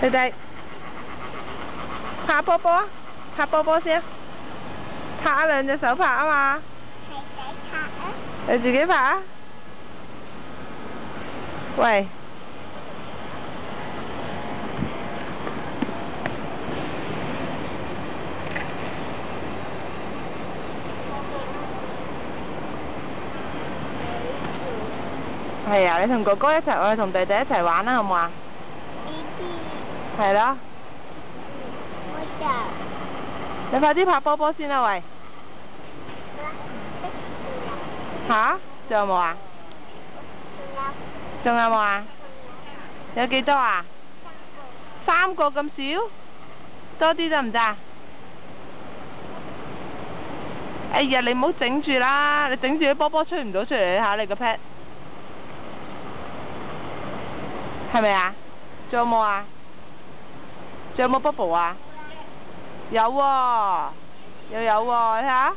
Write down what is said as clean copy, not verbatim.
你哋拍波波啊！拍波波先，拍啊兩隻手拍啊嘛。係仔拍啊！你自己拍啊！喂。係啊，你同哥哥一齊，我哋同弟弟一齊玩啦，好唔好啊？係咯。你快啲拍波波先啦，喂！吓？仲有冇啊？仲有冇啊？有幾多啊？3個咁少？多啲得唔得啊？哎呀，你唔好整住啦！你整住啲波波吹唔到出嚟，嚇你個 pet。係咪啊？仲有冇啊？仲有冇 bubble 啊？有喎，又有喎，你睇下。